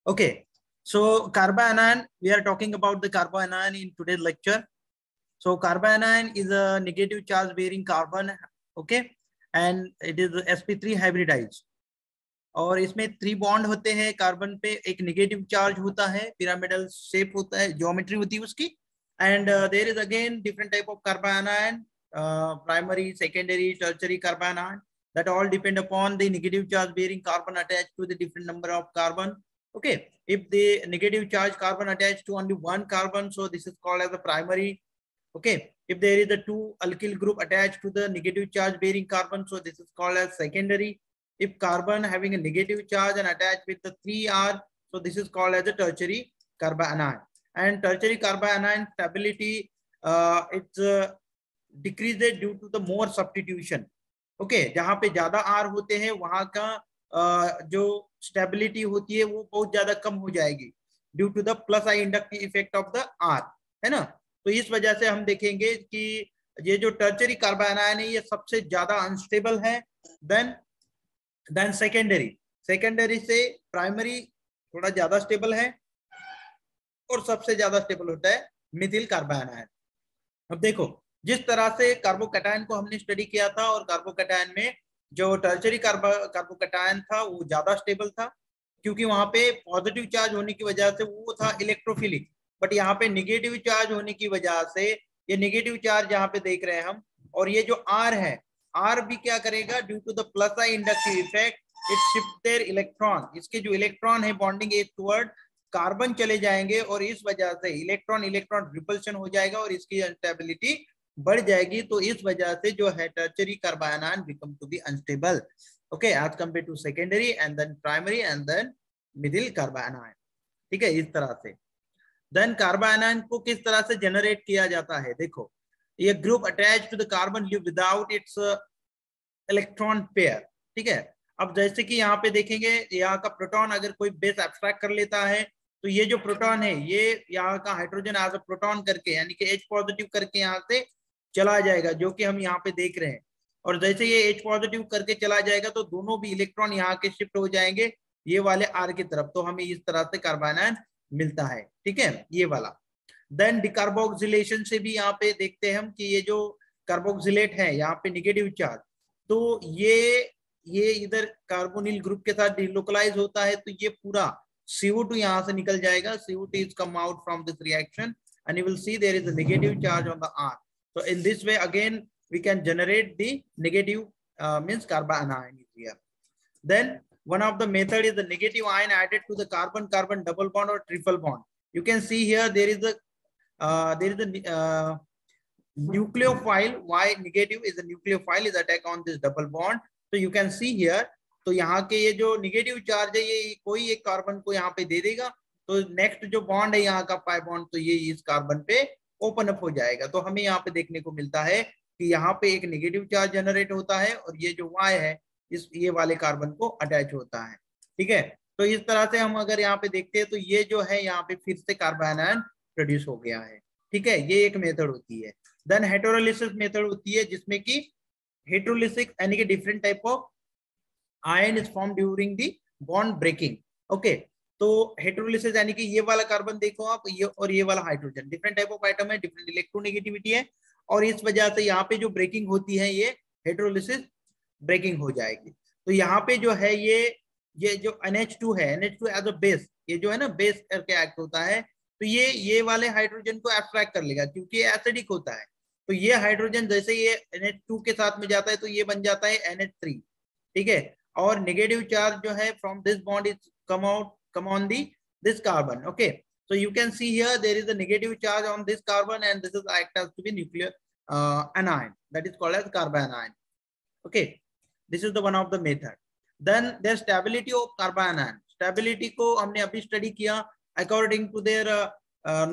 Okay, so carbanion, we are talking about the carbanion in today's lecture. So carbanion is a negative charge bearing carbon, okay, and it is sp3 hybridized. और इसमें 3 bond होते हैं carbon पे, एक negative charge होता है, pyramidal shape होता है, ज्योमेट्री होती है उसकी, and there is again different type of carbanion, primary, secondary, tertiary carbanion, that all depend upon the negative charge bearing carbon attached to the different number of carbon. Okay, if the negative charge carbon attached to only one carbon, so this is called as the primary. Okay, if there is a 2 alkyl group attached to the negative charge bearing carbon, so this is called as secondary. If carbon having a negative charge and attached with the 3R, so this is called as a tertiary carbanion. And tertiary carbanion stability, it's decreases due to the more substitution. Okay, जहां पे ज्यादा are होते हैं वहां का जो stability होती है वो बहुत ज्यादा कम हो जाएगी due to the plus I inductive effect of the R, है ना। तो इस वजह से हम देखेंगे कि ये जो टर्शियरी कार्बनियन है ये सबसे ज्यादा अनस्टेबल है देन सेकेंडरी से प्राइमरी थोड़ा ज्यादा स्टेबल है और सबसे ज्यादा स्टेबल होता है मिथिल कार्बनियन। अब देखो, जिस तरह से कार्बोकैटायन को हमने स्टडी किया था और कार्बोकैटायन में जो टर्शियरी कार्बोकैटायन था वो ज्यादा स्टेबल था क्योंकि वहां पे पॉजिटिव चार्ज होने की वजह से वो था इलेक्ट्रोफिलिक, बट यहाँ पे नेगेटिव चार्ज होने की वजह से ये नेगेटिव चार्ज यहाँ पे देख रहे हैं हम, और ये जो आर है, आर भी क्या करेगा due to the plus I inductive effect, it shift their electron, इसके जो इलेक्ट्रॉन है बॉन्डिंग एज टुवर्ड कार्बन चले जाएंगे और इस वजह से इलेक्ट्रॉन रिपल्शन हो जाएगा और इसकी अनस्टेबिलिटी बढ़ जाएगी। तो इस वजह से जो है tertiary carbanion become to be unstable, okay, as compare to secondary and then primary and then middle carbanion. ठीक है, इस तरह से देन कार्बनियन को किस तरह से जनरेट किया जाता है, देखो, ये group attach to the carbon without its electron pair. ठीक है, अब जैसे कि यहाँ पे देखेंगे, यहाँ का प्रोटॉन अगर कोई बेस एब्स्ट्रैक्ट कर लेता है तो ये जो प्रोटॉन है ये यहाँ का हाइड्रोजन एज अ प्रोटॉन करके यानी कि H पॉजिटिव करके यहाँ से चला जाएगा, जो कि हम यहाँ पे देख रहे हैं। और जैसे ये H पॉजिटिव करके चला जाएगा तो दोनों भी इलेक्ट्रॉन यहाँ के शिफ्ट हो जाएंगे ये वाले R की तरफ, तो हमें इस तरह से कार्बनियन मिलता है। ठीक है, ये वाला। देन डिकार्बोक्सिलेशन से भी यहाँ पे देखते हैं हम कि ये जो कार्बोक्सिलेट है यहाँ पे नेगेटिव चार्ज, तो ये इधर कार्बोनिल ग्रुप के साथ डिलोकलाइज होता है, तो ये पूरा CO2 यहाँ से निकल जाएगा। CO2 is come out from this reaction and you will see there is a negative charge on the R. So in this way again we can generate the negative means carbanion here. Then one of the method is the negative ion added to the carbon-carbon double bond or triple bond. You can see here there is a nucleophile. Why negative is the nucleophile is attack on this double bond. So you can see here, तो यहाँ के ये जो negative charge है ये कोई एक carbon को यहाँ पे दे देगा, तो नेक्स्ट जो बॉन्ड है यहाँ का पाई बॉन्ड, तो ये इस कार्बन पे ओपन अप हो जाएगा। तो हमें यहाँ पे देखने को मिलता है कि यहाँ पे एक नेगेटिव चार्ज जनरेट होता है और ये जो Y है इस ये वाले कार्बन को अटैच होता है। ठीक है, तो इस तरह से हम अगर यहाँ पे देखते हैं तो ये जो है यहाँ पे फिर से कार्बनियन प्रोड्यूस हो गया है। ठीक है, ये एक मेथड होती है। देन हेटेरोलिसिस मेथड होती है जिसमें कि हेटेरोलिसिस यानी कि different type of ion is form during the bond breaking. Okay, तो हेटेरोलिसिस यानी कि ये वाला कार्बन देखो आप, ये और ये वाला hydrogen different type of item है, डिफरेंट इलेक्ट्रोनेगेटिविटी है, और इस वजह से यहाँ पे जो ब्रेकिंग होती है ये हेटेरोलिसिस ब्रेकिंग हो जाएगी। तो यहाँ पे जो है ये जो NH2 है, NH2 एज अ बेस, ये जो है ना बेस करके एक्ट होता है, तो ये वाले हाइड्रोजन को एब्स्ट्रैक्ट कर लेगा क्योंकि ये एसिडिक होता है। तो ये हाइड्रोजन जैसे ये NH2 के साथ में जाता है तो ये बन जाता है NH3। ठीक है, और नेगेटिव चार्ज जो है from this bond is come on this carbon. Okay, so you can see here there is a negative charge on this carbon and this is act as to be nuclear anion, that is called as carbanion. Okay, this is the one of the method. Then their stability of carbanion, stability को हमने अभी study किया according to their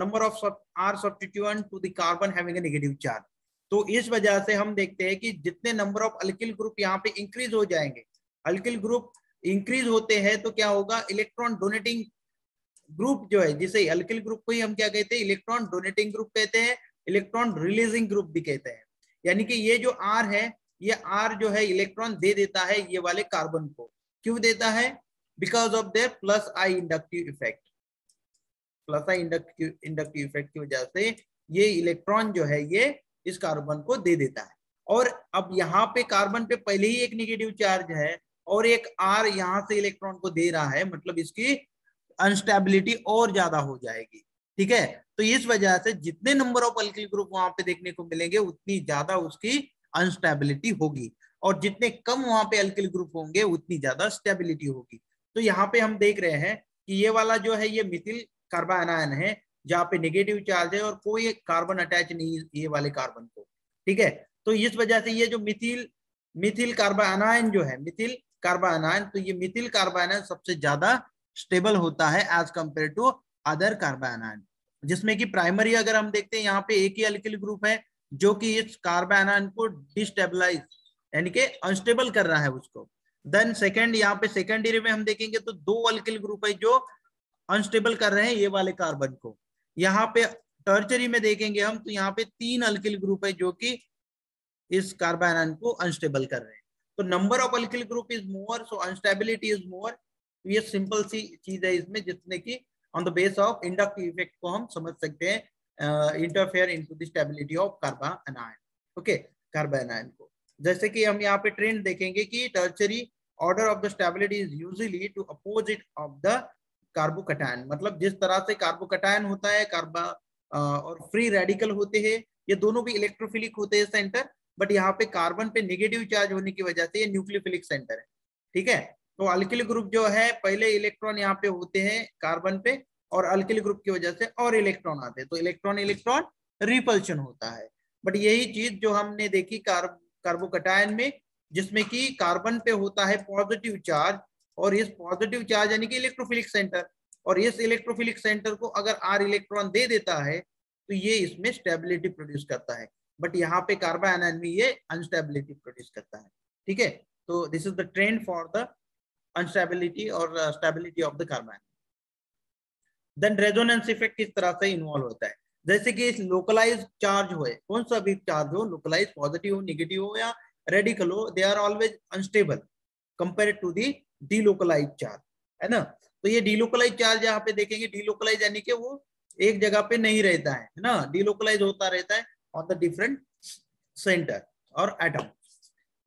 number of R substituent to the carbon having a negative charge. तो इस वजह से हम देखते हैं कि जितने नंबर ऑफ अल्किल ग्रुप यहाँ पे इंक्रीज हो जाएंगे, अल्किल ग्रुप इंक्रीज होते हैं तो क्या होगा, इलेक्ट्रॉन डोनेटिंग ग्रुप जो है, जिसे अल्किल ग्रुप को ही हम क्या कहते हैं, इलेक्ट्रॉन डोनेटिंग ग्रुप कहते हैं, इलेक्ट्रॉन रिलीजिंग ग्रुप भी कहते हैं। यानी कि ये जो R है, ये R जो है इलेक्ट्रॉन दे देता है ये वाले कार्बन को। क्यों देता है, because of their plus I inductive effect. Plus I inductive effect की वजह से ये इलेक्ट्रॉन जो है ये इस कार्बन को दे देता है। और अब यहाँ पे कार्बन पे पहले ही एक नेगेटिव चार्ज है और एक आर यहाँ से इलेक्ट्रॉन को दे रहा है, मतलब इसकी अनस्टेबिलिटी और ज्यादा हो जाएगी। ठीक है, तो इस वजह से जितने नंबर ऑफ अल्किल ग्रुप वहां पे देखने को मिलेंगे उतनी ज्यादा उसकी अनस्टेबिलिटी होगी, और जितने कम वहां पे अल्किल ग्रुप होंगे उतनी ज्यादा स्टेबिलिटी होगी। तो यहाँ पे हम देख रहे हैं कि ये वाला जो है ये मिथिल कार्बानायन है जहाँ पे नेगेटिव चार्ज है और कोई कार्बन अटैच नहीं है ये वाले कार्बन को। ठीक है, तो इस वजह से ये जो मिथिल कार्बानायन जो है मिथिल कार्बानायन, तो ये मिथिल कार्बानायन सबसे ज्यादा स्टेबल होता है एज कंपेयर टू अदर कार्बानायन, जिसमें कि प्राइमरी अगर हम देखते हैं यहाँ पे एक ही अल्किल ग्रुप है जो कि इस कार्बानायन को डिस्टेबलाइज यानी कि अनस्टेबल कर रहा है उसको। देन सेकंड यहाँ पे सेकेंडरी में हम देखेंगे तो दो अल्किल ग्रुप है जो अनस्टेबल कर रहे हैं ये वाले कार्बन को। यहाँ पे टर्चरी में देखेंगे हम तो यहाँ पे तीन अल्किल ग्रुप है जो कि इस कार्बानायन को अनस्टेबल कर रहे हैं। तो number of alkyl group is more, so instability is more. ये सिंपल सी चीज है इसमें, जिसने की on the base of inductive effect को हम समझ सकते हैं interfere into the stability of carbanion. Okay, carbanion को जैसे कि हम यहाँ पे ट्रेंड देखेंगे कि tertiary order of the stability is usually to opposite of the carbocation. मतलब जिस तरह से कार्बोकैटायन होता है कार्बा और फ्री रेडिकल होते हैं, ये दोनों भी इलेक्ट्रोफिलिक होते हैं सेंटर, बट यहाँ पे कार्बन पे नेगेटिव चार्ज होने की वजह से ये न्यूक्लियोफिलिक सेंटर है। ठीक है, तो अल्किल ग्रुप जो है पहले इलेक्ट्रॉन यहाँ पे होते हैं कार्बन पे और अल्किल ग्रुप की वजह से और इलेक्ट्रॉन आते हैं, तो इलेक्ट्रॉन इलेक्ट्रॉन रिपल्शन होता है। बट यही चीज जो हमने देखी कार्बोकैटायन में, जिसमें कि कार्बन पे होता है पॉजिटिव चार्ज, और इस पॉजिटिव चार्ज यानी कि इलेक्ट्रोफिलिक सेंटर, और इस इलेक्ट्रोफिलिक सेंटर को अगर आर इलेक्ट्रॉन दे देता है तो ये इसमें स्टेबिलिटी प्रोड्यूस करता है। बट यहाँ पे कार्बानायन में ये अनस्टेबिलिटी प्रोड्यूस करता है। ठीक है, तो this is the trend for the instability और stability of the carbanion. Then resonance effect किस तरह से इन्वॉल्व होता है, जैसे कि लोकलाइज चार्ज हो, कौन सा भी चार्ज हो, लोकलाइज पॉजिटिव हो नेगेटिव हो या रेडिकल हो, they are always unstable compare to the delocalize charge, है ना। तो ये डीलोकलाइज चार्ज यहाँ पे देखेंगे, डीलोकलाइज यानी कि वो एक जगह पे नहीं रहता है ना, डीलोकलाइज होता रहता है ऑन द डिफरेंट सेंटर और एटम।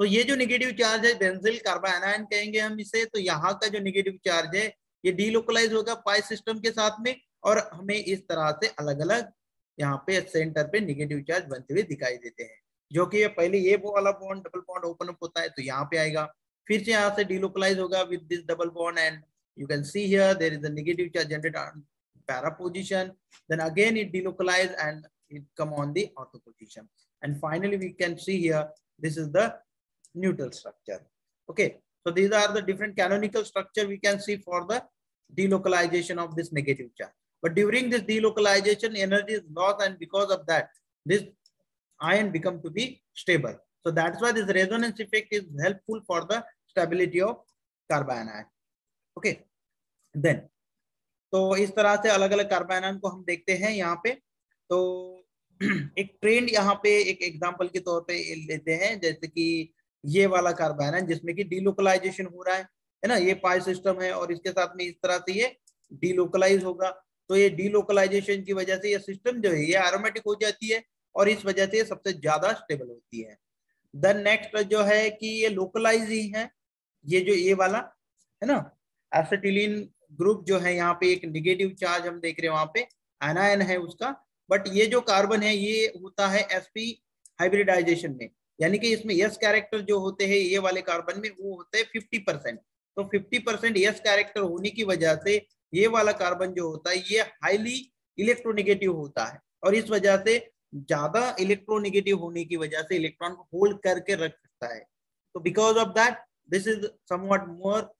तो ये जो नेगेटिव चार्ज है बेंजील कार्बानायन कहेंगे हम इसे, तो यहाँ का जो नेगेटिव चार्ज है ये डीलोकलाइज होगा पाई सिस्टम के साथ में, और हमें इस तरह से अलग अलग यहाँ पे सेंटर पे नेगेटिव चार्ज बनते हुए दिखाई देते हैं, जो कि पहले ये वो वाला bond double bond open up होता है तो यहाँ पे आएगा, फिर से यहाँ से डीलोकलाइज होगा with this double bond, and you can see here there is a negative charge generated on para position, then again it delocalize and it come on the ortho position, and finally we can see here this is the neutral structure. Okay, so these are the different canonical structure we can see for the delocalization of this negative charge. But during this delocalization energy is lost, and because of that this ion become to be stable. So that's why this resonance effect is helpful for the stability of carbanion. Okay, then तो इस तरह से अलग अलग कार्बानायन को हम देखते हैं यहाँ पे। तो एक ट्रेंड यहाँ पे एक एग्जांपल के तौर पे लेते हैं, जैसे कि ये वाला कार्बानायन जिसमें कि डीलोकलाइजेशन हो रहा है ना, ये पाई सिस्टम है और इसके साथ में इस तरह से ये डीलोकलाइज होगा, तो ये डीलोकलाइजेशन की वजह से ये सिस्टम जो है ये एरोमेटिक हो जाती है और इस वजह से ये सबसे ज्यादा स्टेबल होती है। देन नेक्स्ट जो है कि ये लोकलाइज ही है, ये जो ये वाला है ना एसिटिलीन ग्रुप जो है यहाँ पे एक नेगेटिव चार्ज हम देख रहे हैं, वहां पे एनायन है उसका, बट ये जो कार्बन है ये होता है sp हाइब्रिडाइजेशन में, यानी कि इसमें यस कैरेक्टर जो होते हैं ये वाले कार्बन में वो होते हैं 50%। तो 50% यस कैरेक्टर होने की वजह से ये वाला कार्बन जो होता है ये हाईली इलेक्ट्रोनेगेटिव होता है, और इस वजह से ज्यादा इलेक्ट्रोनेगेटिव होने की वजह से इलेक्ट्रॉन को होल्ड करके रख सकता है। तो because of that this is somewhat more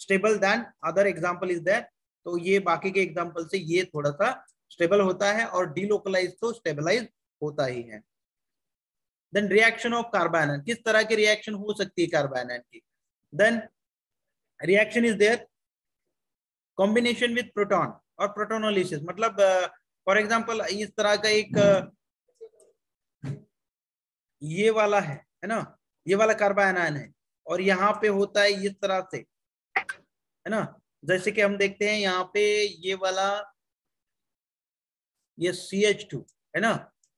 stable then other example is that, तो ये बाकी के एग्जांपल से ये थोड़ा सा स्टेबल होता है और डीलोकलाइज तो स्टेबलाइज होता ही है। देन रिएक्शन ऑफ कार्बानायन, किस तरह की रिएक्शन हो सकती है कार्बानायन की। Then reaction is there combination with proton और प्रोटोनोलिसिस, मतलब फॉर एग्जांपल इस तरह का एक ये वाला है ना, ये वाला कार्बानायन है और यहाँ पे होता है इस तरह से, है ना। जैसे कि हम देखते हैं यहाँ पे ये वाला, ये CH2 है ना,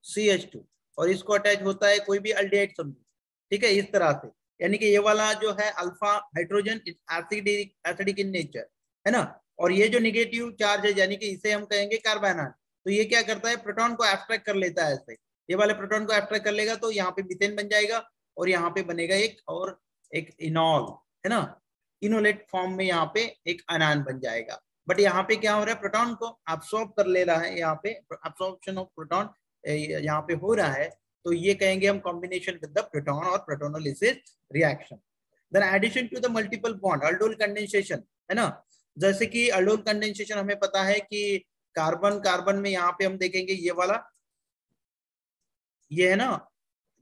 CH2, और इसको अटैच होता है कोई भी अल्डिहाइड समझो, ठीक है, इस तरह से। यानी कि ये वाला जो है alpha hydrogen acidic in nature, है ना। और ये जो निगेटिव चार्ज है यानी कि इसे हम कहेंगे कार्बोनान। तो ये क्या करता है, प्रोटॉन को एब्स्ट्रैक्ट कर लेता है ऐसे, ये वाले प्रोटॉन को एब्स्ट्रैक्ट कर लेगा तो यहाँ पे मीथेन बन जाएगा, और यहाँ पे बनेगा एक इनॉल, है ना। इनोलेट फॉर्म में यहाँ पे एक अनान बन जाएगा। बट यहाँ पे क्या हो रहा है, प्रोटॉन को अब्सॉर्ब कर ले रहा है, यहाँ पे अब्सॉर्प्शन ऑफ प्रोटॉन यहाँ पे हो रहा है। तो ये कहेंगे हम कॉम्बिनेशन विद द प्रोटॉन और protonolysis reaction. Then addition to the multiple bond, aldol condensation, है ना। जैसे कि अल्डोल कंडेंसेशन हमें पता है कि कार्बन कार्बन में यहाँ पे हम देखेंगे ये वाला, ये है ना,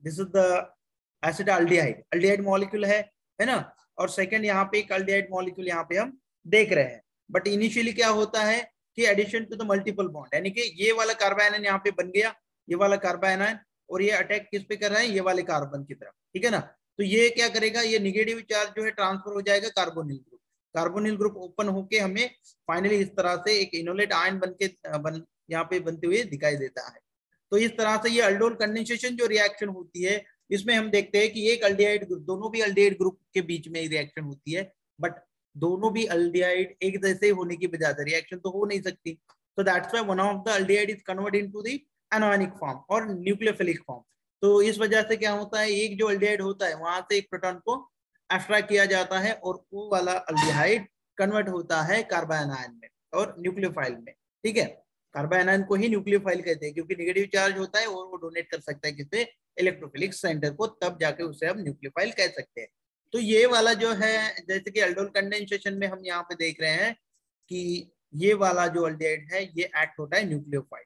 this is the acetaldehyde, aldehyde molecule है ना। और सेकंड यहाँ पे एक अल्डिहाइड मॉलिक्यूल यहाँ पे हम देख रहे हैं। बट इनिशियली क्या होता है कि addition to the multiple bond, यानी कि ये वाला कार्बोनाइन यहाँ पे बन गया, ये वाला कार्बोनाइन, और ये अटैक किस पे कर रहा है, ये वाले कार्बन की तरफ, ठीक है ना। तो ये क्या करेगा, ये निगेटिव चार्ज जो है ट्रांसफर हो जाएगा carbonyl group, carbonyl group open होके हमें फाइनली इस तरह से एक इनोलेट आयन यहाँ पे बनते हुए दिखाई देता है। तो इस तरह से ये अल्डोल कंडेंसेशन जो रिएक्शन होती है, इसमें हम देखते हैं कि एक अल्डिहाइड ग्रुप, दोनों भी अल्डिहाइड ग्रुप के बीच में रिएक्शन होती है, बट दोनों भी अल्डिहाइड एक जैसे होने की वजह से रिएक्शन तो हो नहीं सकती। तो that's why one of the aldehyde is converted into the anionic form और न्यूक्लियोफिलिक फॉर्म। तो इस वजह से क्या होता है, एक जो अल्डिहाइड होता है वहां से एक प्रोटॉन को एब्स्ट्रैक्ट किया जाता है, और वो वाला अल्डिहाइड कन्वर्ट होता है कार्बोनाइन में और न्यूक्लियोफाइल में, ठीक है। कार्बोनाइन को ही न्यूक्लियोफाइल कहते हैं क्योंकि नेगेटिव चार्ज होता है और वो डोनेट कर सकता है किससे, इलेक्ट्रोफिलिक सेंटर को, तब जाके उसे हम न्यूक्लियोफाइल कह सकते हैं। तो ये वाला जो है, जैसे कि अल्डोल कंडेंसेशन में हम यहाँ पे देख रहे हैं कि ये वाला जो अल्डिहाइड है ये एक्ट होता है न्यूक्लियोफाइल,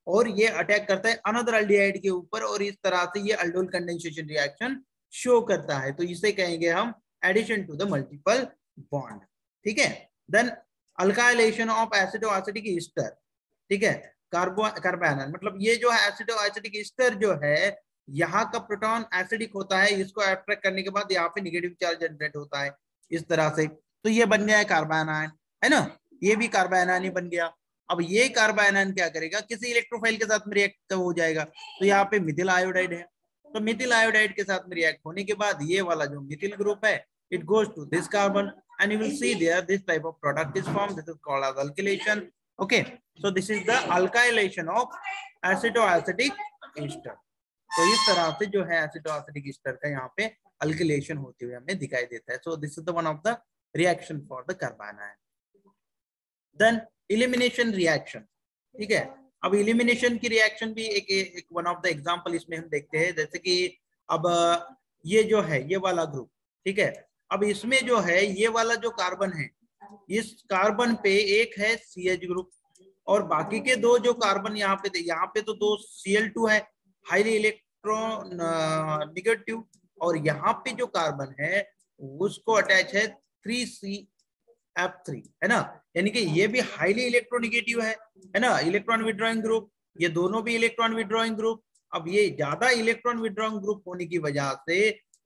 और ये अटैक करता है अनदर अल्डिहाइड के ऊपर, और इस तरह से ये अल्डोल कंडेंसेशन रिएक्शन शो करता है। तो इसे कहेंगे हम addition to the multiple bond, ठीक है। Then alkylation of acido acidic ester, ठीक है। कार्बोनाइन मतलब ये जो है एसिडो एसिडिक ईस्टर जो है, यहाँ का प्रोटॉन एसिडिक होता है, इसको अट्रैक्ट करने के बाद यहाँ पे निगेटिव चार्ज जनरेट होता है इस तरह से। तो ये बन गया है कार्बोनाइन, है ना, ये भी कार्बोनाइन ही बन गया। अब ये कार्बोनाइन क्या करेगा, किसी इलेक्ट्रोफाइल के साथ में रिएक्ट हो जाएगा। तो यहाँ पे मिथिल आयोडाइड है, तो मिथिल आयोडाइड के साथ में रिएक्ट होने के बाद ये वाला जो मिथिल ग्रुप है, it goes to this carbon, and you will see there this type of product is formed. This is called as alkylation. Okay, so this is the alkylation of aceto-acetic ester. तो इस तरह से जो है aceto-acetic ester का यहाँ पे alkylation होते हुए हमें दिखाई देता है। So this is the one of the reaction for the carbanion. Then elimination reaction, ठीक है। अब elimination की reaction भी एक one of the example इसमें हम देखते हैं। जैसे कि अब ये जो है ये वाला ग्रुप, ठीक है। अब इसमें जो है ये वाला जो कार्बन है, इस कार्बन पे एक है CH ग्रुप, और बाकी के दो जो कार्बन यहाँ पे तो दो Cl2 है, हाईली इलेक्ट्रॉन नेगेटिव, और यहाँ पे जो कार्बन है उसको अटैच है 3CF3, है ना। यानी कि ये भी हाईली इलेक्ट्रोनेगेटिव है ना, इलेक्ट्रॉन विड्रॉइंग ग्रुप, ये दोनों भी इलेक्ट्रॉन विड्रॉइंग ग्रुप। अब ये ज्यादा इलेक्ट्रॉन विड्रॉइंग ग्रुप होने की वजह से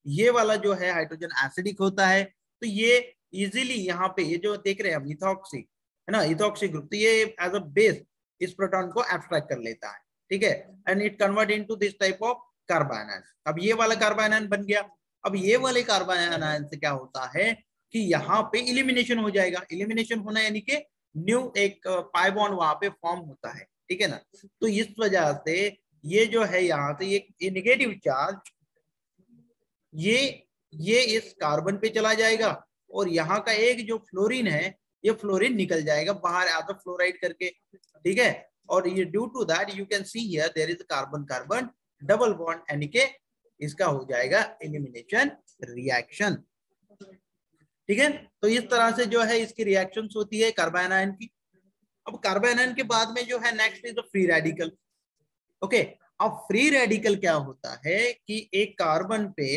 ये वाला जो है हाइड्रोजन एसिडिक होता है। तो ये इजीली यहाँ पे ये जो देख रहे हैं हम इथॉक्सी, है ना, इथॉक्सी ग्रुप, तो ये एज अ बेस इस प्रोटॉन को एब्स्ट्रैक्ट कर लेता है, ठीक है, and it convert into this type of carbanion. अब ये वाला कार्बोनाइन बन गया। अब ये वाले कार्बोनाइन से क्या होता है कि यहाँ पे इलिमिनेशन हो जाएगा। इलिमिनेशन होना यानी कि न्यू एक पाई बॉन्ड वहां पे फॉर्म होता है, ठीक है ना। तो इस वजह से ये जो है यहाँ से ये नेगेटिव चार्ज ये इस कार्बन पे चला जाएगा, और यहाँ का एक जो फ्लोरीन है ये फ्लोरीन निकल जाएगा बाहर एज अ फ्लोराइड करके, ठीक है। और ये due to that you can see here there is carbon carbon double bond, यानी कि इसका हो जाएगा एलिमिनेशन रिएक्शन, ठीक है। तो इस तरह से जो है इसकी रिएक्शंस होती है कार्बोनाइन की। अब कार्बोनाइन के बाद में जो है next is the free radical. Okay, अब फ्री रेडिकल क्या होता है कि एक कार्बन पे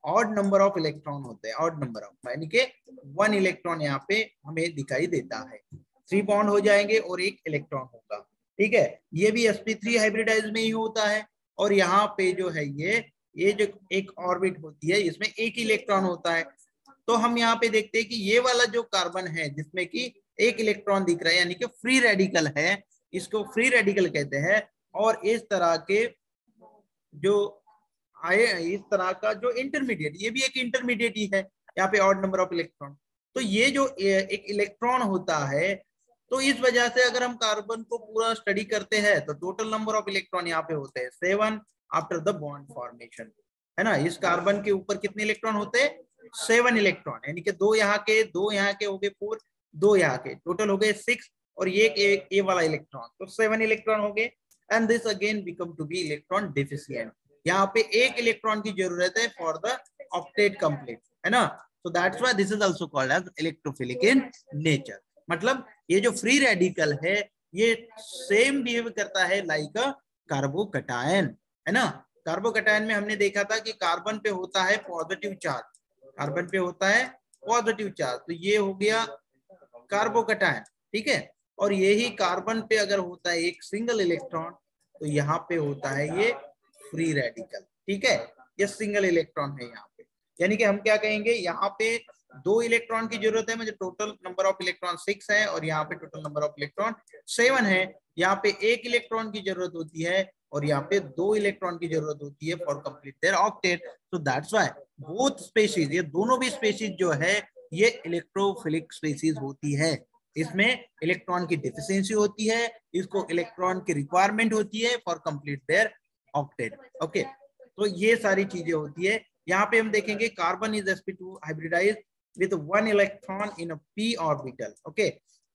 ऑड नंबर ऑफ इलेक्ट्रॉन होते हैं, ऑड नंबर ऑफ, यानी कि 1 इलेक्ट्रॉन यहाँ पे हमें दिखाई देता है। 3 बॉन्ड हो जाएंगे और 1 इलेक्ट्रॉन होगा, ठीक है। ये भी sp3 हाइब्रिडाइज में ही होता है, और यहाँ पे जो है ये जो एक ऑर्बिट होती है इसमें 1 इलेक्ट्रॉन होता है। तो हम यहाँ पे देखते हैं कि ये वाला जो कार्बन है जिसमें कि एक इलेक्ट्रॉन दिख रहा है यानी कि फ्री रेडिकल है, इसको फ्री रेडिकल कहते हैं। और इस तरह के जो आए, इस तरह का जो इंटरमीडिएट, ये भी एक इंटरमीडिएट ही है, यहाँ पे ऑड नंबर ऑफ इलेक्ट्रॉन। तो ये जो एक इलेक्ट्रॉन होता है, तो इस वजह से अगर हम कार्बन को पूरा स्टडी करते हैं तो टोटल नंबर ऑफ इलेक्ट्रॉन यहाँ पे होते हैं 7 आफ्टर द बॉन्ड फॉर्मेशन, है ना। इस कार्बन के ऊपर कितने इलेक्ट्रॉन होते हैं? 7 इलेक्ट्रॉन, यानी कि 2 यहाँ के, 2 यहाँ के हो गए 4, 2 यहाँ के, टोटल हो गए 6, और ये वाला इलेक्ट्रॉन, तो 7 इलेक्ट्रॉन हो गए। And this again become to be electron deficient. यहाँ पे एक इलेक्ट्रॉन की जरूरत है फॉर द ऑक्टेट कंप्लीट, है ना। So that's why this is also called as electrophilic in nature. मतलब ये जो फ्री रेडिकल है ये सेम बिहेव करता है लाइक अ कार्बोकैटायन, है ना। कार्बोकैटायन में हमने देखा था कि कार्बन पे होता है पॉजिटिव चार्ज, कार्बन पे होता है पॉजिटिव चार्ज, तो ये हो गया कार्बोकैटायन, ठीक है। और यही कार्बन पे अगर होता है एक सिंगल इलेक्ट्रॉन, तो यहाँ पे होता है ये फ्री रेडिकल, ठीक है। ये सिंगल इलेक्ट्रॉन है यहाँ पे, यानी कि हम क्या कहेंगे, यहाँ पे 2 इलेक्ट्रॉन की जरूरत है मुझे, टोटल नंबर ऑफ इलेक्ट्रॉन 6 है, और यहाँ पे टोटल नंबर ऑफ इलेक्ट्रॉन 7 है। यहाँ पे 1 इलेक्ट्रॉन की जरूरत होती है और यहाँ पे 2 इलेक्ट्रॉन की जरूरत होती है for complete their octet. So that's why both species, ये दोनों भी स्पेसीज जो है ये इलेक्ट्रोफिलिक स्पेसीज होती है। इसमें इलेक्ट्रॉन की डिफिशियंसी होती है, इसको इलेक्ट्रॉन की रिक्वायरमेंट होती है for complete their octet. Okay, तो ये सारी चीजें होती है। यहाँ पे हम देखेंगे carbon is sp2 hybridized with 1 electron in a p orbital, okay,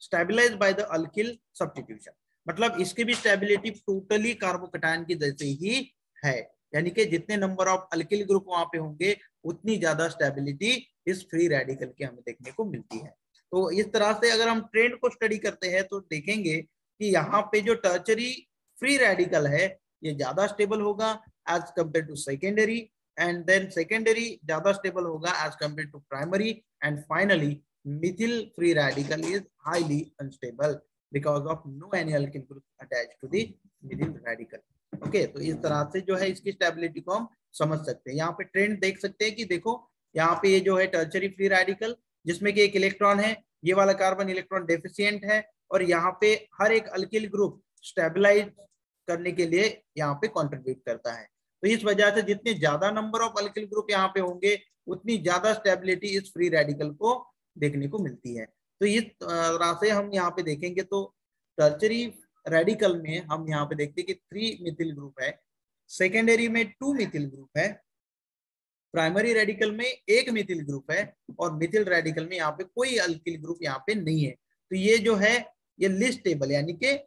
stabilized by the alkyl substitution। मतलब इसकी भी स्टेबिलिटी टोटली कार्बोकैटायन की जैसे ही है, यानी कि जितने नंबर ऑफ अल्किल ग्रुप वहां पे होंगे उतनी ज्यादा स्टेबिलिटी इस फ्री रेडिकल की हमें देखने को मिलती है। तो इस तरह से अगर हम ट्रेंड को स्टडी करते हैं तो देखेंगे कि यहाँ पे जो टर्चरी फ्री रेडिकल है ये ज्यादा स्टेबल होगा as compare to secondary, and then secondary ज्यादा स्टेबल होगा as compared to primary, and finally methyl free radical is highly unstable because of no any alkyl group attached to the methyl radical। okay, तो इस तरह से जो है इसकी stability को हम समझ सकते हैं। यहाँ पे ट्रेंड देख सकते हैं कि देखो यहाँ पे ये जो है टर्चरी फ्री रेडिकल जिसमें कि एक इलेक्ट्रॉन है, ये वाला कार्बन इलेक्ट्रॉन डेफिशिएंट है, और यहाँ पे हर एक अल्किल ग्रुप स्टेबलाइज करने के लिए यहाँ पे कंट्रीब्यूट करता है। तो इस वजह से जितने ज्यादा नंबर ऑफ अल्किल ग्रुप यहाँ पे होंगे उतनी ज्यादा स्टेबिलिटी इस फ्री रेडिकल को देखने को मिलती है। तो इस तरह से हम यहाँ पे देखेंगे तो टर्चरी रेडिकल में हम यहाँ पे देखते हैं कि 3 मिथिल ग्रुप है, सेकेंडरी में 2 मिथिल ग्रुप है, प्राइमरी रेडिकल में 1 मिथिल ग्रुप है, और मिथिल रेडिकल में यहाँ पे कोई अल्किल ग्रुप यहाँ पे नहीं है। तो ये जो है ये लिस्ट स्टेबल, यानी कि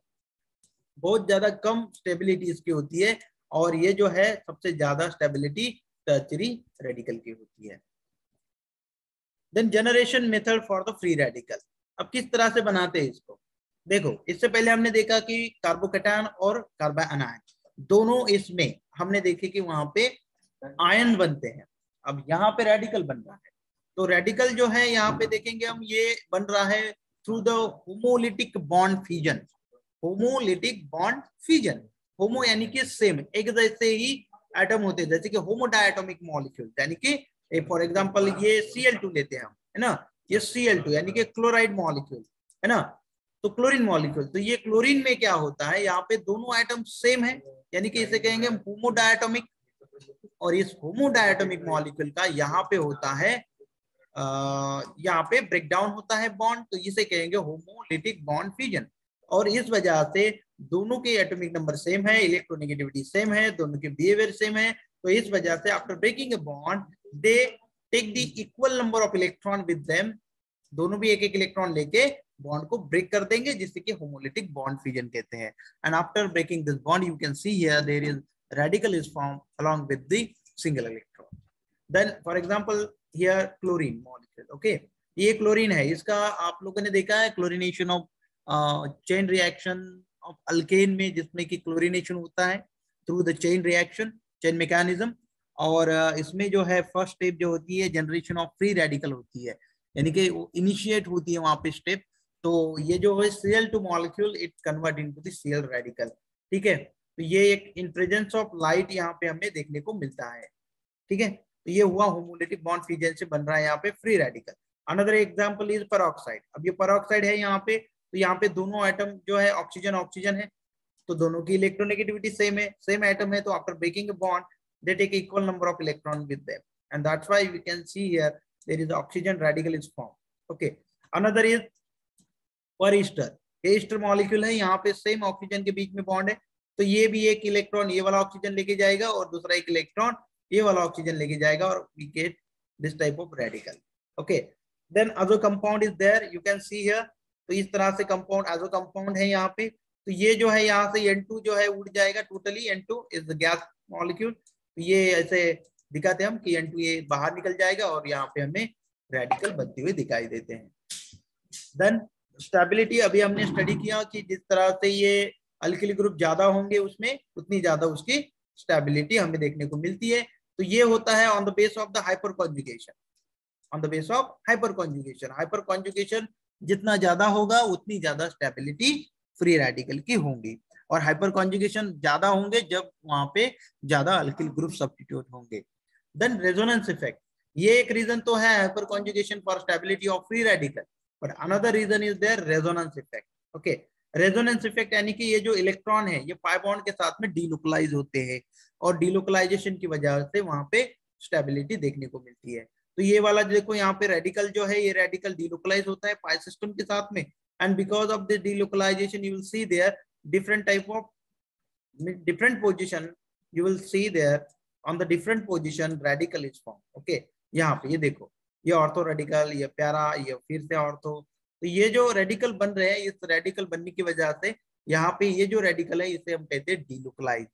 बहुत ज्यादा कम स्टेबिलिटी इसकी होती है, और ये जो है सबसे ज्यादा स्टेबिलिटी टर्चरी रेडिकल की होती है। Then generation method for the free radical, अब किस तरह से बनाते हैं इसको, देखो इससे पहले हमने देखा कि कार्बोकैटायन और कार्बायन दोनों इसमें हमने देखे कि वहां पे आयन बनते हैं। अब यहाँ पे रेडिकल बन रहा है, तो रेडिकल जो है यहाँ पे देखेंगे हम ये बन रहा है through the homolytic bond fusion. Homolytic bond fusion, homo यानी कि सेम, एक जैसे ही एटम होते हैं, जैसे कि होमोडायटोमिक मॉलिक्यूल, यानी कि फॉर एग्जांपल ये Cl2 लेते हैं हम, है ना, ये Cl2 यानी कि क्लोराइड मॉलिक्यूल, है ना, तो क्लोरीन मॉलिक्यूल। तो ये क्लोरीन में क्या होता है, यहाँ पे दोनों एटम सेम है, यानी कि इसे कहेंगे होमोडायटोमिक, और इस होमोडायटोमिक मॉलिक्यूल का यहाँ पे होता है यहाँ पे ब्रेकडाउन होता है बॉन्ड, तो इसे कहेंगे होमोलिटिक बॉन्ड फ्यूजन। और इस वजह से दोनों के एटॉमिक नंबर सेम है, इलेक्ट्रोनेगेटिविटी सेम है, दोनों के बिहेवियर सेम है, तो इस वजह से after breaking a bond they take the equal number of electron with them, दोनों भी एक एक इलेक्ट्रॉन लेके बॉन्ड को ब्रेक कर देंगे, जिससे कि होमोलिटिक बॉन्ड फ्यूजन कहते हैं। And after breaking this bond you can see here there is radical is formed along with the single electron। then for example here chlorine molecule, okay, ये chlorine है, इसका आप लोगों ने देखा है chlorination of chain reaction of alkane में, जिसमें कि क्लोरीनेशन होता है through the chain reaction, chain mechanism. और इसमें जो है फर्स्ट स्टेप जो होती है जनरेशन ऑफ फ्री रेडिकल होती है, यानी कि इनिशिएट होती है वहां पे स्टेप। तो ये जो है Cl2 molecule it convert into the Cl radical, ठीक है। तो ये एक इन प्रेजेंस ऑफ लाइट यहाँ पे हमें देखने को मिलता है, ठीक है। तो ये हुआ होमोलिटिक बॉन्ड फ्यूजन से बन रहा है यहाँ पे free radical. Another example is peroxide. अब ये पेरोक्साइड है यहाँ पे, तो यहाँ पे दोनों एटम जो है ऑक्सीजन ऑक्सीजन है, तो दोनों की इलेक्ट्रोनेगेटिविटी सेम है, सेम एटम है, तो after breaking a bond they take equal number of electron with them, and that's why we can see here there is oxygen radical is formed. Okay, another is per ester। Ester molecule है, यहाँ पे same oxygen के बीच में bond है, तो ये भी एक इलेक्ट्रॉन ये वाला ऑक्सीजन लेके जाएगा और दूसरा एक इलेक्ट्रॉन ये वाला ऑक्सीजन लेके जाएगा, और we get this type of radical. Okay, then azo compound is there, you can see here. तो इस तरह से कंपाउंड अजो कंपाउंड है यहाँ पे, तो ये जो है यहाँ से N2 जो है उड़ जाएगा totally, N2 is the gas molecule. तो ये ऐसे दिखाते हैं हम कि N2 ये बाहर निकल जाएगा और यहाँ पे हमें रेडिकल बनते हुए दिखाई देते हैं। देन स्टेबिलिटी, अभी हमने स्टडी किया कि जिस तरह से ये अल्किल ग्रुप ज्यादा होंगे उसमें उतनी ज्यादा उसकी स्टेबिलिटी हमें देखने को मिलती है। तो ये होता है on the base of the hyper conjugation, on the base of hyper conjugation. Hyper conjugation जितना ज्यादा होगा उतनी ज्यादा स्टेबिलिटी फ्री रेडिकल की होंगी, और हाइपर कॉन्जुगेशन ज्यादा होंगे जब वहां पे ज्यादा अल्किल ग्रुप सब्स्टिट्यूट होंगे। देन रेजोनेंस इफेक्ट, ये एक रीजन तो है hyperconjugation for stability of free radical, but another reason is there resonance effect. Okay, resonance effect यानी कि ये जो इलेक्ट्रॉन है ये पाई बॉन्ड के साथ में डीलोकलाइज होते हैं, और डीलोकलाइजेशन की वजह से वहां पे स्टेबिलिटी देखने को मिलती है। तो ये वाला देखो यहाँ पे रेडिकल जो है, ये रेडिकल डीलोकलाइज होता है पाई सिस्टम के साथ में, and because of the delocalization you will see there different type of different position, you will see there on the different position radical is formed. Okay, यहाँ पे ये देखो, ये ऑर्थो रेडिकल, ये प्यारा, ये फिर से ऑर्थो। तो ये जो रेडिकल बन रहे हैं, इस रेडिकल बनने की वजह से यहाँ पे ये जो रेडिकल है इसे हम कहते हैं डीलोकलाइज,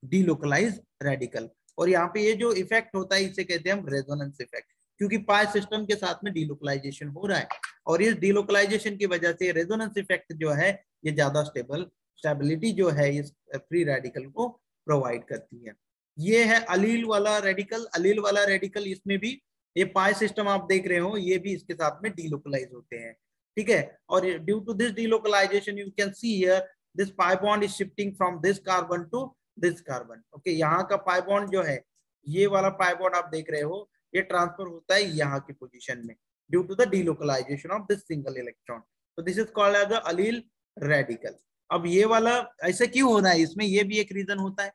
डीलोकलाइज रेडिकल। और यहाँ पे ये जो इफेक्ट होता है इसे कहते हैं हम रेजोनेंस इफेक्ट, क्योंकि पाई सिस्टम के साथ में डीलोकलाइजेशन हो रहा है, और इस डीलोकलाइजेशन की वजह से रेजोनेंस इफेक्ट जो है ये ज्यादा स्टेबिलिटी जो है इस फ्री रेडिकल को प्रोवाइड करती है। ये है अलील वाला रेडिकल। अलील वाला रेडिकल, इसमें भी ये पाई सिस्टम आप देख रहे हो, ये भी इसके साथ में डीलोकलाइज होते हैं, ठीक है। और due to this delocalization you can see here this pi bond is shifting from this carbon to this carbon. Okay, यहाँ का पाई बॉन्ड जो है, ये वाला पाई बॉन्ड आप देख रहे हो, ये ट्रांसफर होता है यहाँ की पोजीशन में due to the delocalization of this single electron. तो this is called as the allyl radical. अब ये वाला ऐसे क्यों हो रहा है, इसमें ये भी एक रीजन होता है।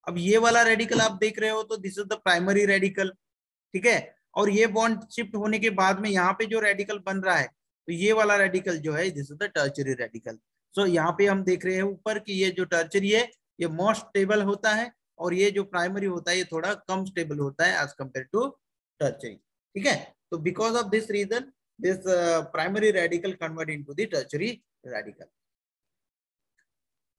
अब ये वाला रेडिकल आप देख रहे हो, तो this is the primary radical, ठीक है। और ये बॉन्ड शिफ्ट होने के बाद में यहाँ पे जो रेडिकल बन रहा है, तो ये वाला रेडिकल जो है this is the tertiary radical. So यहाँ पे हम देख रहे हैं ऊपर कि ये जो टर्चरी है ये मोस्ट स्टेबल होता है, और ये जो प्राइमरी होता है ये थोड़ा कम स्टेबल होता है एज कम्पेयर टू टर्चरी, ठीक है। तो because of this reason this primary radical convert into the tertiary radical.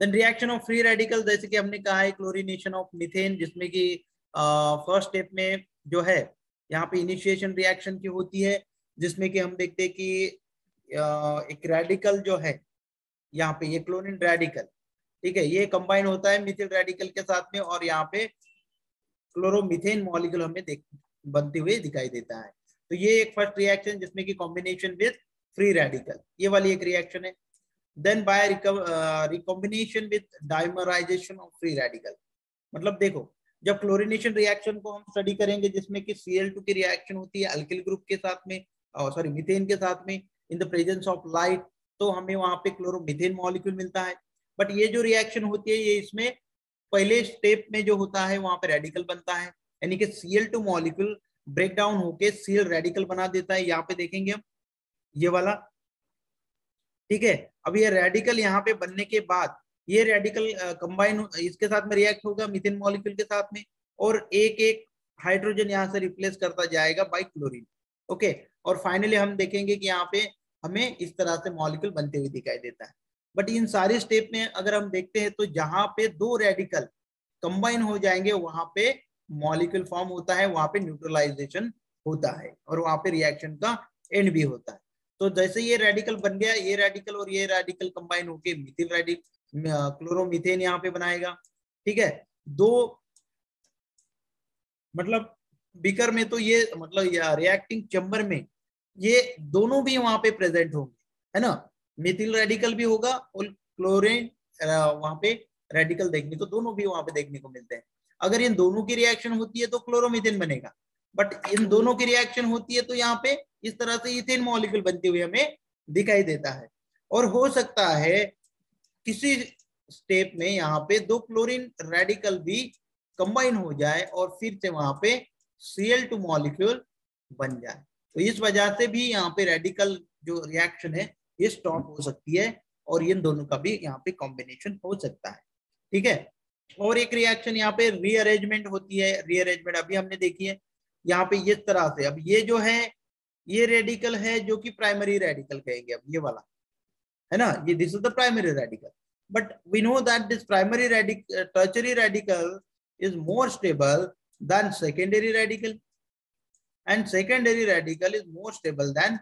Then reaction of free radical, जैसे कि हमने कहा है क्लोरीनेशन ऑफ मीथेन, जिसमें कि फर्स्ट स्टेप में जो है यहाँ पे इनिशिएशन रिएक्शन की होती है, जिसमें कि हम देखते हैं कि एक रेडिकल जो है यहाँ पे ये क्लोरीन रेडिकल, ठीक है, ये कंबाइन होता है मिथिल रेडिकल के साथ में, और यहाँ पे क्लोरोमीथेन मॉलिक्यूल हमें बनते हुए दिखाई देता है। तो ये एक फर्स्ट रिएक्शन जिसमें कि कॉम्बिनेशन विद फ्री रेडिकल, ये वाली एक रिएक्शन है। Then by recombination with dimerization of free radical, मतलब देखो जब क्लोरीनेशन रिएक्शन को हम स्टडी करेंगे जिसमें कि Cl2 की रिएक्शन होती है अल्किल ग्रुप के साथ में, सॉरी मीथेन के साथ में इन द प्रेजेंस ऑफ लाइट, तो हमें वहां पे क्लोरोमीथेन मॉलिक्यूल मिलता है। बट ये जो रिएक्शन होती है ये इसमें पहले स्टेप में जो होता है वहां पे रेडिकल बनता है, यानी कि Cl2 मॉलिक्यूल ब्रेक डाउन होके Cl रेडिकल बना देता है, यहाँ पे देखेंगे हम ये वाला, ठीक है। अब ये रेडिकल यहाँ पे बनने के बाद ये रेडिकल कंबाइन इसके साथ में रिएक्ट होगा मीथेन मॉलिक्यूल के साथ में, और एक एक हाइड्रोजन यहाँ से रिप्लेस करता जाएगा बाय क्लोरीन, ओके। और फाइनली हम देखेंगे कि यहाँ पे हमें इस तरह से मॉलिक्यूल बनते हुए दिखाई देता है। बट इन सारे स्टेप में अगर हम देखते हैं तो जहां पे दो रेडिकल कंबाइन हो जाएंगे वहां पे मॉलिक्यूल फॉर्म होता है, वहां पे न्यूट्रलाइजेशन होता है, और वहां पे रिएक्शन का एंड भी होता है। तो जैसे ये रेडिकल बन गया, ये रेडिकल और ये रेडिकल कंबाइन होके मिथिल रेडिकल क्लोरोमीथेन यहाँ पे बनाएगा, ठीक है। दो मतलब बीकर में तो ये मतलब रिएक्टिंग चैम्बर में ये दोनों भी वहां पे प्रेजेंट होंगे, है ना, मिथिल रेडिकल भी होगा और क्लोरीन वहां पे रेडिकल देखने को दोनों भी वहां पे देखने को मिलते हैं। अगर इन दोनों की रिएक्शन होती है तो क्लोरोमीथेन बनेगा, बट इन दोनों की रिएक्शन होती है तो यहाँ पे इस तरह से इथेन मॉलिक्यूल बनते हुए हमें दिखाई देता है। और हो सकता है किसी स्टेप में यहाँ पे दो क्लोरीन रेडिकल भी कंबाइन हो जाए और फिर से वहां पे Cl2 मॉलिक्यूल बन जाए। तो इस वजह से भी यहाँ पे रेडिकल जो रिएक्शन है ये स्टॉप हो सकती है और इन दोनों का भी यहाँ पे कॉम्बिनेशन हो सकता है। ठीक है। और एक रिएक्शन यहाँ पे रीअरेंजमेंट होती है। रीअरेंजमेंट अभी हमने देखी है यहाँ पे इस तरह से। अब ये जो है ये रेडिकल है जो कि प्राइमरी रेडिकल कहेंगे। अब ये वाला है ना, ये this is the primary radical, but we know that this primary radical tertiary radical is more stable than secondary radical and secondary radical is more stable than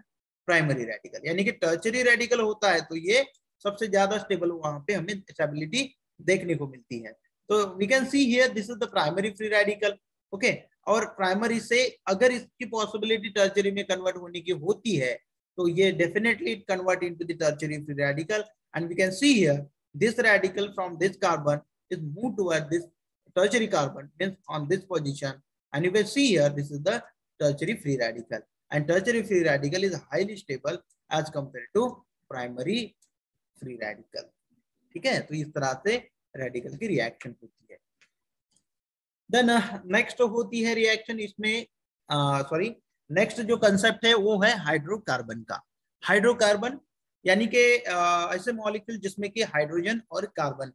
primary radical। यानी कि tertiary radical होता है तो ये सबसे ज्यादा stable वहां पे हमें स्टेबिलिटी देखने को मिलती है। तो we can see here this is the primary free radical. Okay, और प्राइमरी से अगर इसकी पॉसिबिलिटी टर्शियरी में कन्वर्ट होने की होती है तो ये definitely convert into the tertiary free radical and we can see here this radical from this carbon is moved toward this tertiary carbon means on this position, and you can see here this is the tertiary free radical and tertiary free radical is highly stable as compared to primary free radical। ठीक है, तो इस तरह से radical की reaction होती है। Then next होती है रिएक्शन इसमें सॉरी नेक्स्ट जो कंसेप्ट है वो है हाइड्रोकार्बन का। हाइड्रोकार्बन यानी कि ऐसे मॉलिक्यूल जिसमें कि हाइड्रोजन और कार्बन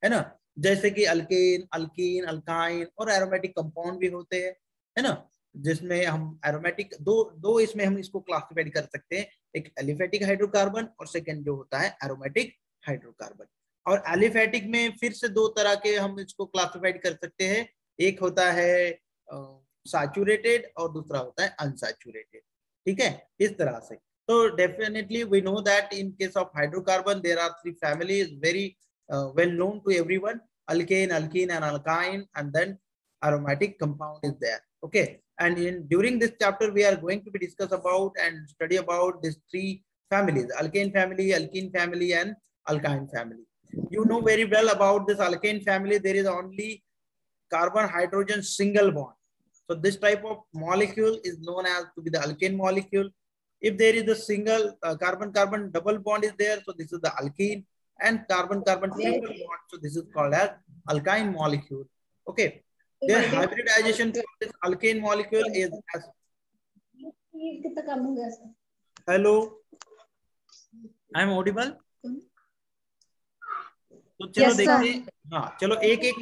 है ना, जैसे कि अल्केन, अल्कीन, अल्काइन और एरोमेटिक कंपाउंड भी होते हैं, है ना, जिसमें हम एरोमेटिक दो इसमें हम इसको क्लासिफाइड कर सकते हैं, एक एलिफेटिक हाइड्रोकार्बन और सेकंड जो होता है एरोमेटिक हाइड्रोकार्बन। और एलिफेटिक में फिर से दो तरह के हम इसको क्लासिफाइड कर सकते हैं, एक होता है सैचुरेटेड और दूसरा होता है अनसैचुरेटेड। ठीक है, इस तरह से। तो definitely we know that in case of hydrocarbon there are three families very well known to everyone: alkane, alkene and alkyne, and then aromatic compound is there. Okay, and during this chapter we are going to be discuss about and study about these three families: alkane family, alkene family and alkyne family. You know very well about this alkane family, there is only carbon hydrogen single bond, so this type of molecule is known as to be the alkane molecule. If there is a single carbon carbon double bond is there, so this is the alkene, and carbon carbon triple bond, so this is called as alkyne molecule. Okay, their hybridization for this alkane molecule is as hello, I am audible? तो चलो yes, देखते हैं। हाँ, चलो एक एक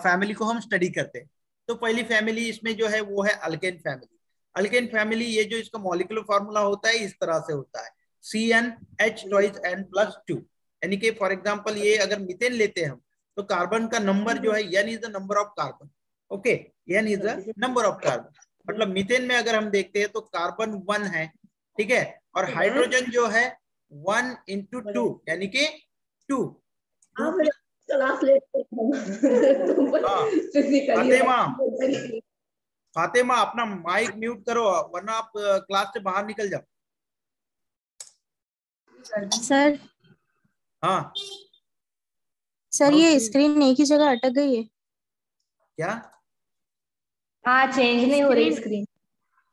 family को हम स्टडी करते हैं। तो पहली फैमिली इसमें जो है वो है अल्केन फैमिली। अल्केन फैमिली ये जो इसका मॉलिक्यूलर फॉर्मूला होता है इस तरह से होता है: CnH2n+2। यानी कि फॉर एग्जांपल ये अगर मीथेन लेते हैं हम तो कार्बन का नंबर जो है n is the number of carbon. Okay, n is the number of carbon. मतलब मीथेन में अगर हम देखते हैं तो कार्बन 1 है, ठीक है, और हाइड्रोजन जो है 1 × 2 यानी कि 2 फातिमा अपना माइक म्यूट करो वरना आप क्लास से बाहर निकल जाओ। सर। हाँ सर, ये स्क्रीन एक ही जगह अटक गई है क्या? हाँ, चेंज नहीं हो रही स्क्रीन।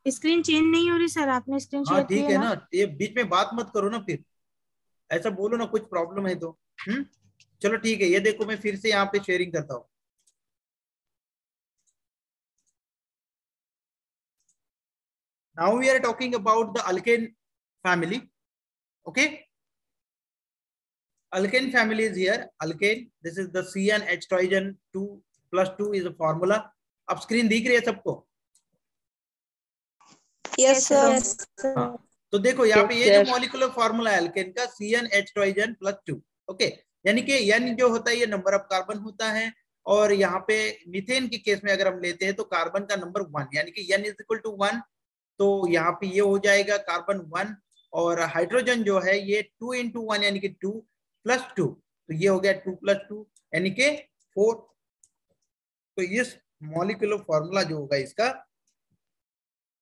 स्क्रीन चेंज नहीं हो रही सर, आपने स्क्रीन शेयर ठीक है ना, ये बीच में बात मत करो ना, फिर ऐसा बोलो ना कुछ प्रॉब्लम है तो। चलो ठीक है, ये देखो मैं फिर से यहाँ पे शेयरिंग करता हूँ। Now we are talking about the alkane family. Okay, alkane family is here. Alkane, this is the CnH2n2+2 is a formula. अब स्क्रीन दिख रही है सबको? Yes sir. हाँ, तो देखो यहाँ पे ये जो मॉलिक्यूलर फॉर्मूला है अल्केन का CnH2n+2। ओके, यानी कि n जो होता है ये नंबर ऑफ कार्बन होता है, और यहाँ पे मीथेन के केस में अगर हम लेते हैं तो कार्बन का नंबर 1 यानी कि n = 1, तो यहाँ पे ये हो जाएगा कार्बन 1, और हाइड्रोजन जो है ये 2 × 1 यानी कि 2 + 2, तो ये हो गया 2 + 2 यानी कि 4। तो इस मॉलिक्यूलर फॉर्मूला जो होगा इसका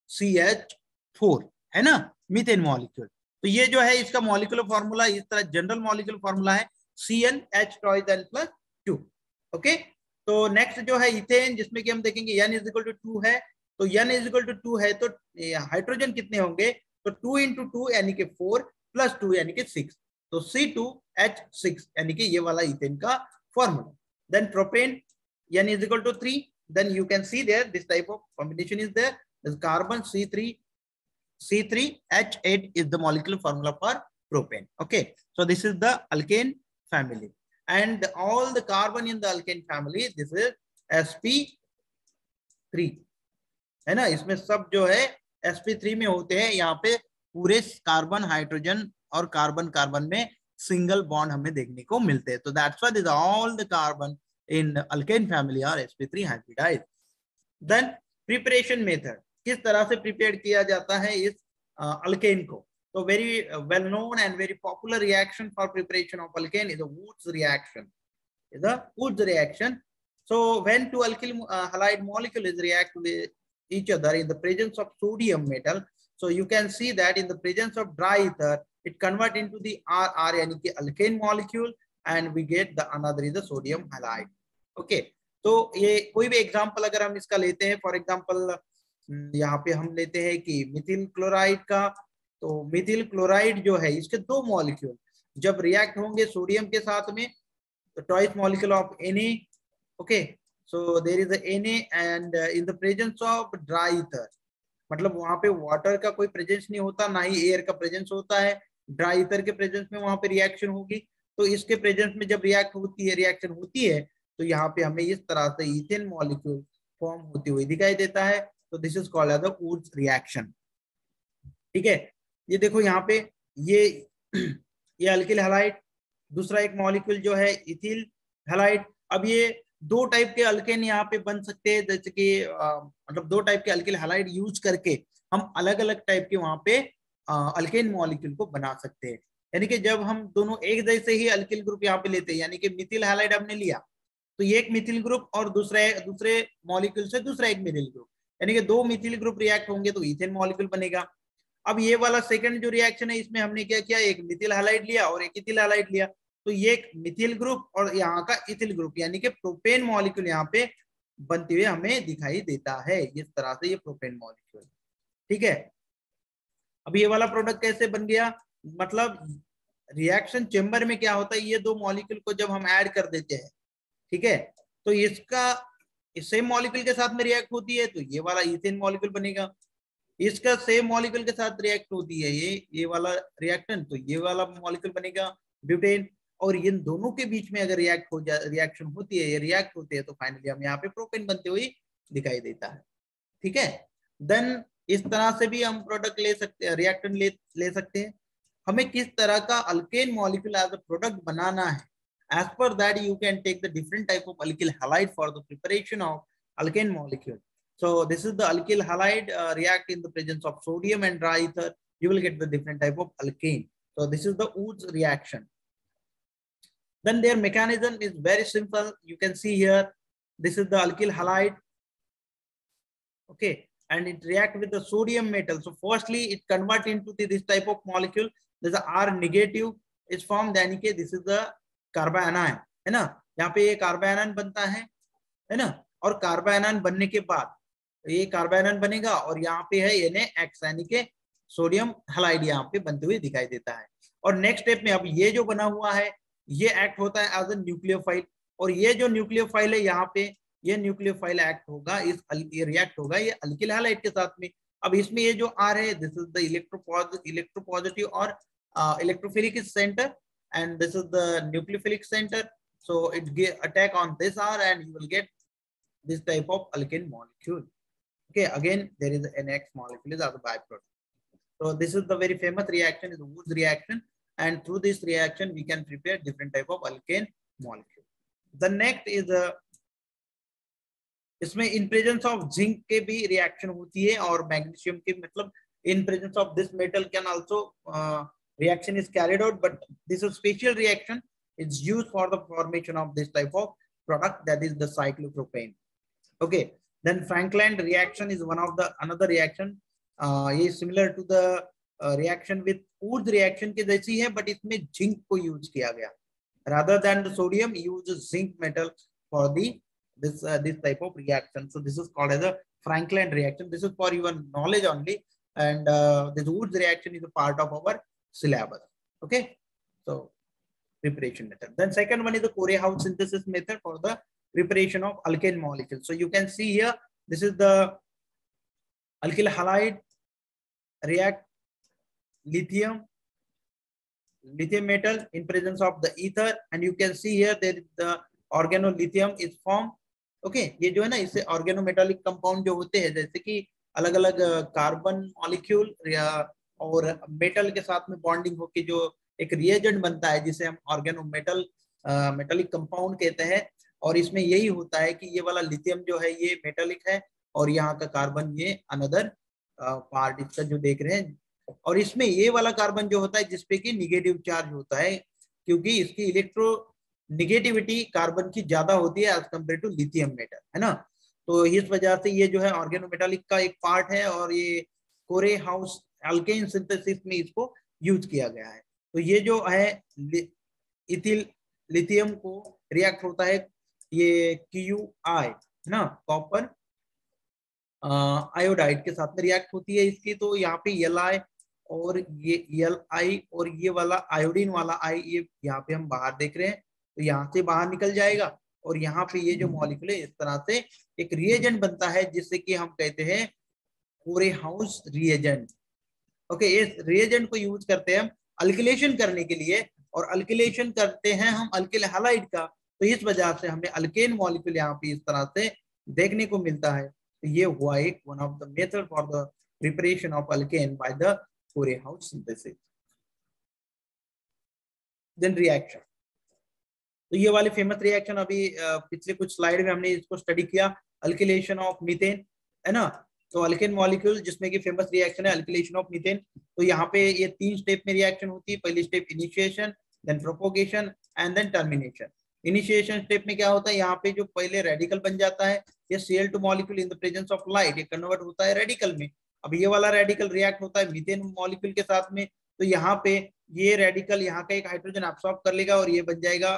CH4 है ना, मीथेन मॉलिक्यूल। तो ये जो है इसका मॉलिक्यूलर फॉर्मूला इस तरह जनरल मॉलिक्यूलर फॉर्मूला है CnH2n+2। ओके, तो नेक्स्ट जो है इथेन, जिसमें कि हम देखेंगे n = 2 है, तो n इज इक्वल टू 2 है, तो हाइड्रोजन कितने होंगे, तो 2 into 2 यानी कि 4 प्लस 2 यानी कि 6, तो C2H6 यानी कि ये वाला इथेन का formula. Then propane n is equal to 3, then you can see there this type of combination is there. This carbon C3H8 is the molecular formula for propane. Okay, so this is the alkane family, and all the carbon in the alkane family, this is sp3 है ना. इसमें सब जो है sp3 में होते हैं. यहाँ पे पूरे कार्बन हाइड्रोजन और कार्बन कार्बन में सिंगल बॉन्ड हमें देखने को मिलते हैं. तो that's why this all the carbon in alkane family are sp3 hybridized. Then preparation method, किस तरह से प्रिपेयर किया जाता है इस अल्केन को. तो very well known and very popular reaction for preparation of alkane is a Woods reaction. So when two alkyl halide molecules react with each other in the presence of sodium metal, so you can see that in the presence of dry ether it convert into the RR यानी कि alkane molecule, and we get the another is the sodium halide. Okay, तो ये कोई भी example अगर हम इसका लेते हैं, फॉर एग्जांपल यहाँ पे हम लेते हैं कि मिथिल क्लोराइड का. तो मिथिल क्लोराइड जो है इसके दो मॉलिक्यूल जब रिएक्ट होंगे सोडियम के साथ में, तो twice molecule of Na. Okay, so there is Na and in the presence of dry ether, मतलब वहां पे वाटर का कोई प्रेजेंस नहीं होता, ना ही एयर का प्रेजेंस होता है. ड्राई ईथर के प्रेजेंस में वहां पे रिएक्शन होगी. तो इसके प्रेजेंस में जब रिएक्शन होती है तो यहाँ पे हमें इस तरह से इथेन मॉलिक्यूल फॉर्म होती हुई दिखाई देता है. तो this is called as the Wurtz reaction. ठीक है, ये देखो यहाँ पे ये अल्किल हैलाइड, दूसरा एक मॉलिक्यूल जो है इथिल हैलाइड. अब ये दो टाइप के अल्केन यहाँ पे बन सकते हैं, जैसे कि मतलब दो टाइप के अल्किल हैलाइड यूज करके हम अलग अलग टाइप के वहां पे अल्केन मॉलिक्यूल को बना सकते हैं. यानी कि जब हम दोनों एक जैसे ही अल्किल ग्रुप यहाँ पे लेते हैं, यानी कि मिथिल हैलाइड हमने लिया तो ये एक मिथिल ग्रुप और दूसरे मॉलिक्यूल से दूसरा एक मिथिल ग्रुप, यानी कि दो मिथिल ग्रुप रिएक्ट होंगे तो इथेन मॉलिक्यूल बनेगा. अब ये वाला सेकंड जो रिएक्शन है इसमें हमने क्या किया, एक मिथिल हैलाइड लिया और एक इथिल हैलाइड लिया. तो ये एक मिथिल ग्रुप और यहाँ का इथिल ग्रुप, यानी कि प्रोपेन मॉलिक्यूल यहाँ पे बनते हुए हमें दिखाई देता है. इस तरह से ये प्रोपेन मॉलिक्यूल. ठीक है, अब ये वाला प्रोडक्ट कैसे बन गया, मतलब रिएक्शन चेम्बर में क्या होता है, ये दो मॉलिक्यूल को जब हम ऐड कर देते हैं, ठीक है, तो इसका सेम मॉलिक्यूल के साथ में रिएक्ट होती है तो ये वाला इथेन मॉलिक्यूल बनेगा. इसका सेम मॉलिक्यूल के साथ रिएक्ट होती है ये वाला रिएक्टेंट, तो ये वाला मॉलिक्यूल बनेगा ब्यूटेन. और इन दोनों के बीच में अगर रिएक्शन होती है, ये रिएक्ट होते हैं, तो फाइनली हम यहाँ पे प्रोपेन बनते हुए दिखाई देता है. ठीक है, देन इस तरह से भी हम प्रोडक्ट ले सकते हैं, रिएक्टेंट ले सकते हैं. हमें किस तरह का alkane molecule as a product बनाना है, as per that you can take the different type of alkyl halide for the preparation of alkane molecule. So this is the alkyl halide react in the presence of sodium and dry ether, you will get the different type of alkane. So this is the Woods reaction. Then their mechanism is very simple. You can see here, this is the alkyl halide. Okay, and it react with the sodium metal. So firstly it convert into this type of molecule. There's a R negative is formed, यानी कि this is the कार्बायनायन है ना. यहाँ पे ये कार्बायनायन बनता है ना, और कार्बायनायन बनने के बाद ये कार्बायनायन बनेगा और यहाँ पे है NaX यानी कि सोडियम हैलाइड यहाँ पे बनते हुए दिखाई देता है. और नेक्स्ट स्टेप में अब ये जो बना हुआ है ये एक्ट होता है एज अ न्यूक्लियोफाइल, और ये जो न्यूक्लियोफाइल है यहाँ पे ये न्यूक्लियोफाइल एक्ट होगा, ये रिएक्ट होगा ये अल्किल हैलाइड के साथ में. अब इसमें ये जो R है, दिस इज द इलेक्ट्रोपॉजिटिव और electrophilic centre, and this is the nucleophilic center, so it attack on this R and you will get this type of alkane molecule. Okay, again there is an NX molecule is as a byproduct. So this is the very famous reaction, is the Woods reaction, and through this reaction we can prepare different type of alkane molecule. The next is इसमें in presence of zinc के भी reaction होती है और magnesium के, मतलब in presence of this metal can also reaction is carried out, but this is special reaction is used for the formation of this type of product, that is the cyclopropane. Okay, then Franklin reaction is one of the another reaction. ये similar to the reaction with Woods reaction के जैसी है, but इसमें zinc को use किया गया, rather than the sodium use zinc metal for the this type of reaction. So this is called as a Franklin reaction. This is for your knowledge only, and this Woods reaction is a part of our syllabus. Okay, so preparation method. Then second one is the Corey-House synthesis method for the preparation of alkane molecules. So you can see here, this is the alkyl halide react lithium metal in presence of the ether, and you can see here that the organolithium is formed. Okay, ये जो है ना, इससे organometallic compound जो होते हैं, जैसे कि अलग अलग कार्बन मॉलिक्यूल और मेटल के साथ में बॉन्डिंग होकर जो एक रिएजेंट बनता है, जिसे हम ऑर्गेनोमेटल मेटालिक कंपाउंड कहते हैं। और इसमें यही होता है कि ये वाला लिथियम जो है ये मेटालिक है, और यहाँ का कार्बन ये अनदर पार्ट इसका जो देख रहे हैं। और इसमें ये वाला कार्बन जो होता है जिसपे कि निगेटिव चार्ज होता है, क्योंकि इसकी इलेक्ट्रो निगेटिविटी कार्बन की ज्यादा होती है as compare to lithium metal, है ना। तो इस वजह से ये जो है ऑर्गेनोमेटालिक का एक पार्ट है, और ये कोरे-हाउस अल्केन सिंथेसिस में इसको यूज किया गया है। तो ये जो है इथिल लिथियम को रिएक्ट होता है ये QI ना, कॉपर आयोडाइड के साथ में रिएक्ट होती है इसकी। तो यहाँ पे Li और ये Li और ये वाला आयोडीन वाला I, ये यहाँ पे हम बाहर देख रहे हैं, तो यहाँ से बाहर निकल जाएगा। और यहाँ पे ये जो मॉलिक्यूल है इस तरह से एक रिएजेंट बनता है, जिससे कि हम कहते हैं कोरे-हाउस रिएजेंट। ओके, इस रिएजेंट को यूज करते हैं हम अल्किलेशन करने के लिए, और अल्किलेशन करते हैं हम अल्किल हैलाइड का। तो इस वजह से हमें अल्केन मॉलिक्यूल यहाँ पे इस तरह से देखने को मिलता है। तो ये हुआ एक one of the method for the preparation of alkane by the Corey House synthesis. Then reaction, तो ये वाले फेमस रिएक्शन अभी पिछले कुछ स्लाइड में हमने इसको स्टडी किया, अल्किलेशन ऑफ मीथेन, है ना। तो अल्केन मॉलिक्यूल जिसमें कि फेमस रिएक्शन है अल्किलेशन ऑफ मीथेन। तो यहाँ पे ये 3 स्टेप में रिएक्शन होती है। पहली step initiation, then propagation and then termination. Initiation step में क्या होता है, यहाँ पे जो पहले रेडिकल बन जाता है, ये Cl2 molecule in the presence of light, ये कन्वर्ट होता है रेडिकल में। अब ये वाला रेडिकल रिएक्ट होता है मीथेन मॉलिक्यूल के साथ में। तो यहाँ पे ये रेडिकल यहाँ का एक हाइड्रोजन एब्सॉर्ब कर लेगा और ये बन जाएगा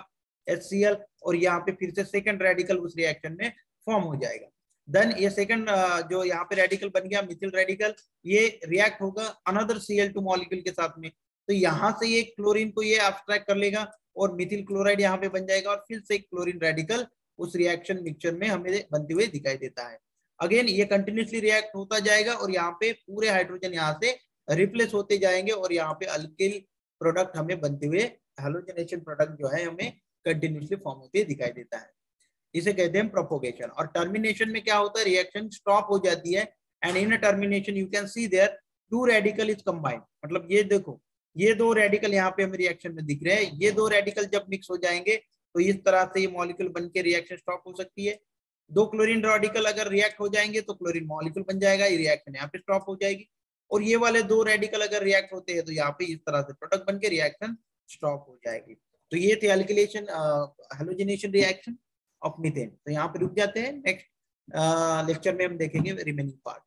HCl, और यहाँ पे फिर से सेकंड रेडिकल उस रिएक्शन में फॉर्म हो जाएगा। देन ये सेकंड जो यहाँ पे रेडिकल बन गया मिथिल रेडिकल, ये रिएक्ट होगा अनदर Cl2 मॉलिक्यूल के साथ में। तो यहाँ से ये क्लोरीन को ये एब्स्ट्रैक्ट कर लेगा और मिथिल क्लोराइड यहाँ पे बन जाएगा, और फिर से क्लोरीन रेडिकल उस रिएक्शन मिक्सचर में हमें बनते हुए दिखाई देता है। अगेन ये कंटिन्यूसली रिएक्ट होता जाएगा, और यहाँ पे पूरे हाइड्रोजन यहाँ से रिप्लेस होते जाएंगे, और यहाँ पे अल्किल प्रोडक्ट हमें बनते हुए हैलोजनेशन प्रोडक्ट जो है हमें कंटिन्यूसली फॉर्म होते दिखाई देता है। इसे कहते हैं प्रोपोगेशन। और टर्मिनेशन में क्या होता है, रिएक्शन स्टॉप हो जाती है, and in termination you can see there 2 radical is combined. मतलब ये देखो, ये 2 रेडिकल यहाँ पे हमें रिएक्शन में दिख रहे हैं। ये 2 रेडिकल जब मिक्स हो जाएंगे तो इस तरह से ये मॉलिक्यूल बन के रिएक्शन स्टॉप हो सकती है। 2 क्लोरीन रेडिकल अगर रिएक्ट हो जाएंगे तो क्लोरीन मॉलिक्यूल बन जाएगा, ये रिएक्शन यहाँ पे स्टॉप हो जाएगी। और ये वाले 2 रेडिकल अगर रिएक्ट होते हैं तो यहाँ पे इस तरह से प्रोडक्ट बन के रिएक्शन स्टॉप हो जाएगी। तो ये थे अल्किलेशन हैलोजनेशन रिएक्शन ऑफ मीथेन। तो यहाँ पे रुक जाते हैं, नेक्स्ट लेक्चर में हम देखेंगे remaining part.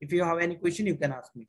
If you have any question you can ask me.